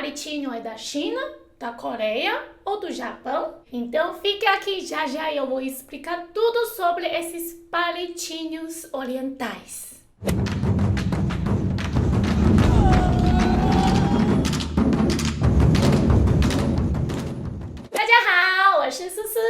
palitinho é da China, da Coreia ou do Japão? Então fique aqui, já já eu vou explicar tudo sobre esses palitinhos orientais. 大家好，我是思思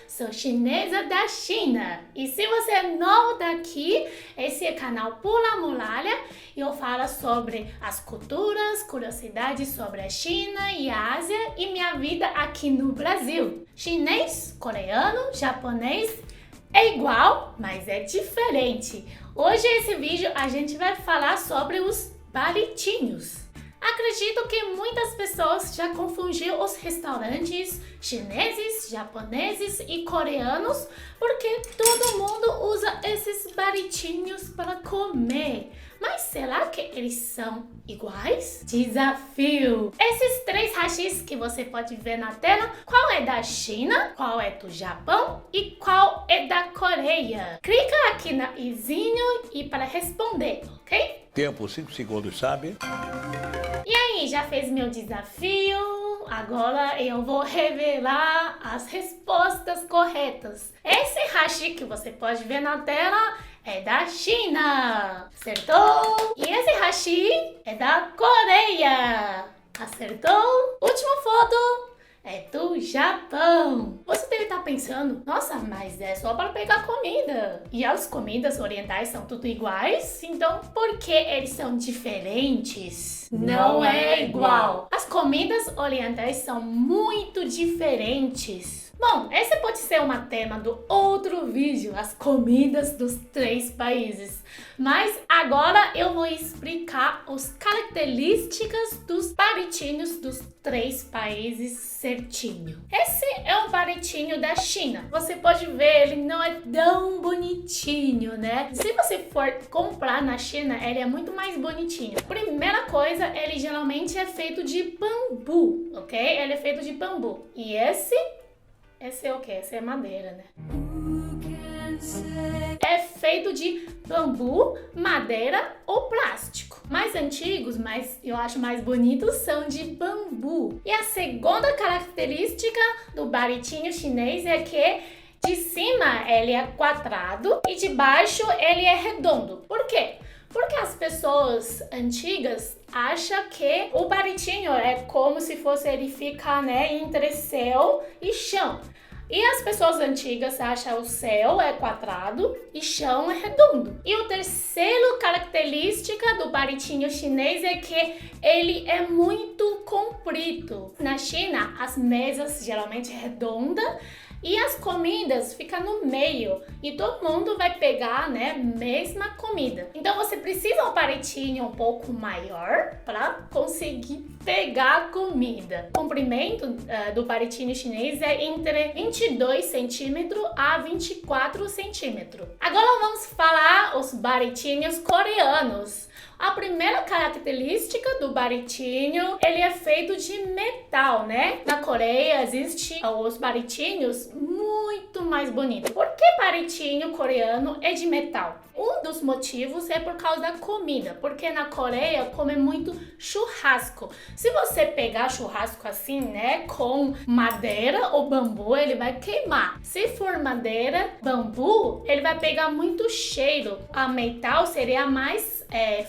，sou chinesa da China. E se você é novo daqui, esse é o canal Pula Muralha e eu falo sobre as culturas, curiosidades sobre a China e a Ásia e minha vida aqui no Brasil. Chinês, coreano, japonês é igual, mas é diferente. Hoje nesse vídeo a gente vai falar sobre os palitinhos. Acredito que muitas pessoas já confundiram os restaurantes chineses, japoneses e coreanos porque todo mundo usa esses palitinhos para comer. Mas será que eles são iguais? Desafio! Esses três hashis que você pode ver na tela, qual é da China, qual é do Japão e qual é da Coreia? Clica aqui na izinho e para responder, ok? Tempo 5 segundos, sabe? E aí, já fez meu desafio? Agora eu vou revelar as respostas corretas. Esse hashi que você pode ver na tela é da China. Acertou? E esse hashi é da Coreia. Acertou? Última foto é do Japão. Você deve estar pensando, nossa, mas é só para pegar comida. E as comidas orientais são tudo iguais? Então por que eles são diferentes? Não é igual. As comidas orientais são muito diferentes. Bom, esse pode ser um tema do outro vídeo, as comidas dos três países. Mas agora eu vou explicar as características dos palitinhos dos três países certinho. Esse é um palitinho da China. Você pode ver, ele não é tão bonitinho, né? Se você for comprar na China, ele é muito mais bonitinho. Primeira coisa, ele geralmente é feito de bambu, ok? Ele é feito de bambu. E esse é o quê? Esse é madeira, né? É feito de bambu, madeira ou plástico. Mais antigos, mas eu acho mais bonitos, são de bambu. E a segunda característica do palitinho chinês é que de cima ele é quadrado e de baixo ele é redondo. Por quê? Porque as pessoas antigas acham que o palitinho é como se fosse ele ficar, né, entre céu e chão. E as pessoas antigas acham o céu é quadrado e chão é redondo. E a terceira característica do palitinho chinês é que ele é muito comprido. Na China, as mesas geralmente redondas e as comidas ficam no meio e todo mundo vai pegar, né, mesma comida. Então você precisa um palitinho um pouco maior para conseguir pegar a comida. O comprimento do palitinho chinês é entre 22 centímetros a 24 centímetros. Agora vamos falar os palitinhos coreanos. A primeira característica do palitinho, ele é feito de metal, né? Na Coreia existe os palitinhos muito mais bonitos. Por que palitinho coreano é de metal? Um dos motivos é por causa da comida, porque na Coreia come muito churrasco. Se você pegar churrasco assim, né, com madeira ou bambu, ele vai queimar. Se for madeira, bambu, ele vai pegar muito cheiro. A metal seria mais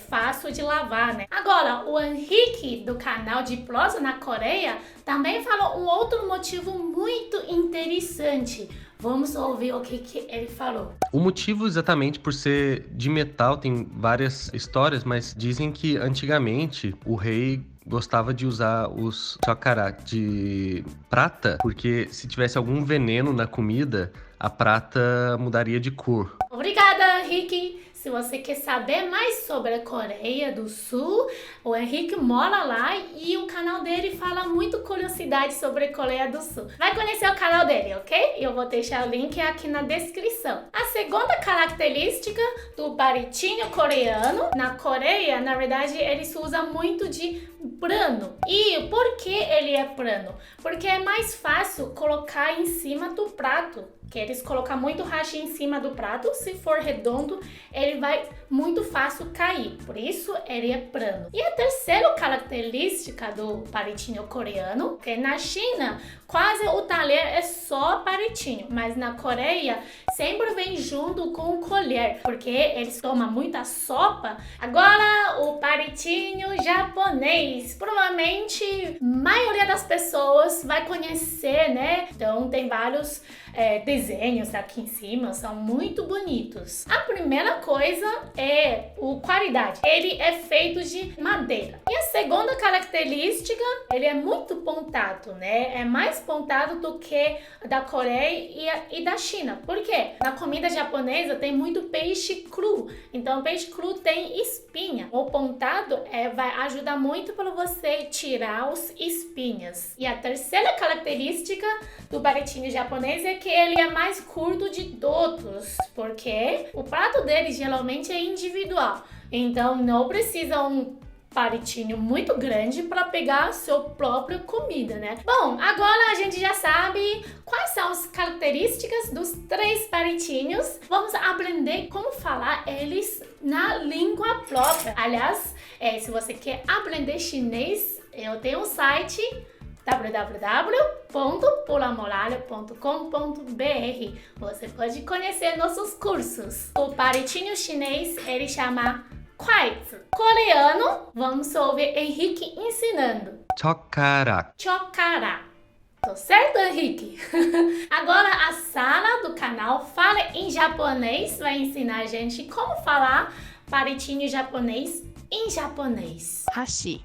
fácil de lavar, né? Agora, o Henrique do canal de prosa na Coreia também falou um outro motivo muito interessante. Vamos ouvir o que ele falou. O motivo exatamente por ser de metal tem várias histórias, mas dizem que antigamente o rei gostava de usar os chocará de prata, porque se tivesse algum veneno na comida, a prata mudaria de cor. Obrigada, Henrique! Se você quer saber mais sobre a Coreia do Sul, o Henrique mora lá e o canal dele fala muito curiosidade sobre a Coreia do Sul. Vai conhecer o canal dele, ok? Eu vou deixar o link aqui na descrição. A segunda característica do palitinho coreano, na Coreia, na verdade, eles usam muito de plano. E por que ele é plano? Porque é mais fácil colocar em cima do prato. que eles colocam muito hashi em cima do prato. Se for redondo, ele vai muito fácil cair, por isso ele é plano. E a terceira característica do palitinho coreano, que na China quase o talher é só palitinho, mas na Coreia sempre vem junto com colher, porque eles tomam muita sopa. Agora o palitinho japonês, provavelmente a maioria das pessoas vai conhecer, né? Então tem vários desenhos aqui em cima, são muito bonitos. A primeira coisa é a qualidade. Ele é feito de madeira. E a segunda característica, ele é muito pontado, né? É mais pontado do que da Coreia e da China. Por quê? Na comida japonesa tem muito peixe cru. Então, peixe cru tem espinha. O pontado vai ajudar muito para você tirar os espinhas. E a terceira característica do palitinho japonês é que ele é mais curto de todos, porque o prato dele geralmente é individual. Então, não precisa um palitinho muito grande para pegar a sua própria comida, né? Bom, agora a gente já sabe quais são as características dos 3 palitinhos. Vamos aprender como falar eles na língua própria. Aliás, se você quer aprender chinês, eu tenho um site www.pulamoralha.com.br. Você pode conhecer nossos cursos. O palitinho chinês, ele chama Quaizi. Coreano, vamos ouvir Henrique ensinando. 젓가락. Chocará. Tô certo, Henrique? Agora a Sara do canal Fala em Japonês vai ensinar a gente como falar palitinho japonês em japonês. Hashi.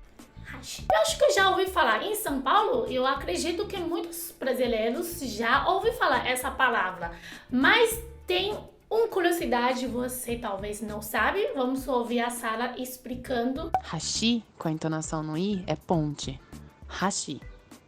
Eu acho que eu já ouvi falar. Em São Paulo, eu acredito que muitos brasileiros já ouviram falar essa palavra. Mas tem uma curiosidade, você talvez não sabe. Vamos ouvir a Sara explicando. Hashi, com a entonação no i, é ponte. Hashi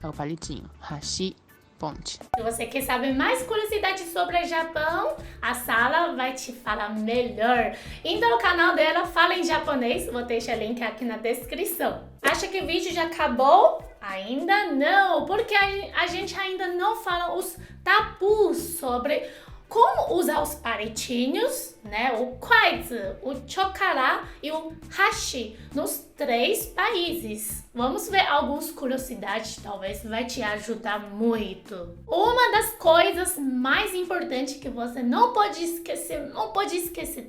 é o palitinho. Hashi, ponte. Se você quer saber mais curiosidades sobre o Japão, a Sara vai te falar melhor. Então o canal dela Fala em Japonês, vou deixar o link aqui na descrição. Acha que o vídeo já acabou? Ainda não, porque a gente ainda não fala os tabus sobre como usar os palitinhos, né? O quaizi, o chocará e o hashi nos 3 países. Vamos ver algumas curiosidades, talvez vai te ajudar muito. Uma das coisas mais importantes que você não pode esquecer,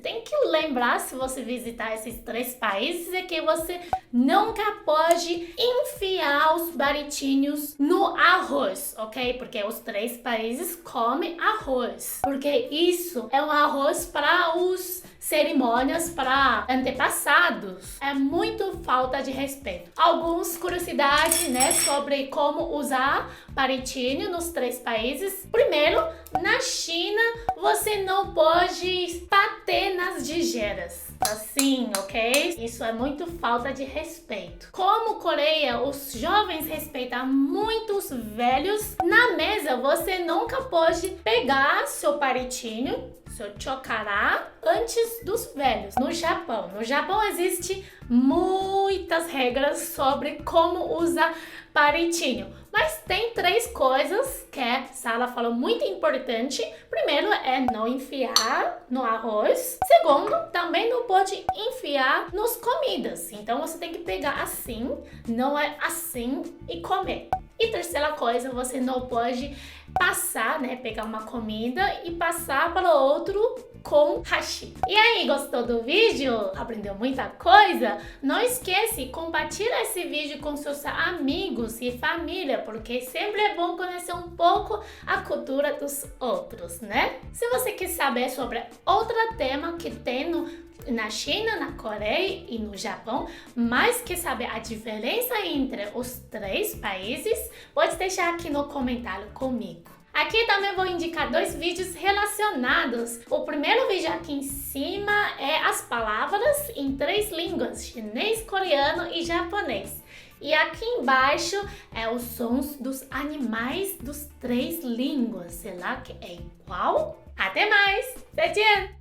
tem que lembrar se você visitar esses 3 países, é que você nunca pode enfiar os palitinhos no arroz, ok? Porque os 3 países comem arroz. Porque isso é um arroz para os cerimônias, para antepassados. É muito falta de respeito. Algumas curiosidades, né, sobre como usar palitinho nos 3 países. Primeiro, na China, você não pode bater nas tigeiras. Assim, ok? Isso é muito falta de respeito. Como Coreia, os jovens respeitam muito os velhos. Na mesa, você nunca pode pegar seu palitinho, seu chocará, antes dos velhos. No Japão existe muitas regras sobre como usar palitinho. Mas tem 3 coisas que a Sara falou muito importante. Primeiro é não enfiar no arroz. Segundo, também não pode enfiar nos comidas. Então você tem que pegar assim, não é assim e comer. E terceira coisa, você não pode passar, né, pegar uma comida e passar para o outro com hashi. E aí, gostou do vídeo? Aprendeu muita coisa? Não esquece, compartilha esse vídeo com seus amigos e família, porque sempre é bom conhecer um pouco a cultura dos outros, né? Se você quer saber sobre outro tema que tem na China, na Coreia e no Japão, mas quer saber a diferença entre os 3 países, pode deixar aqui no comentário comigo. Aqui também vou indicar 2 vídeos relacionados. O primeiro vídeo aqui em cima é as palavras em 3 línguas, chinês, coreano e japonês. E aqui embaixo é os sons dos animais dos 3 línguas. Será que é igual? Até mais! 再见!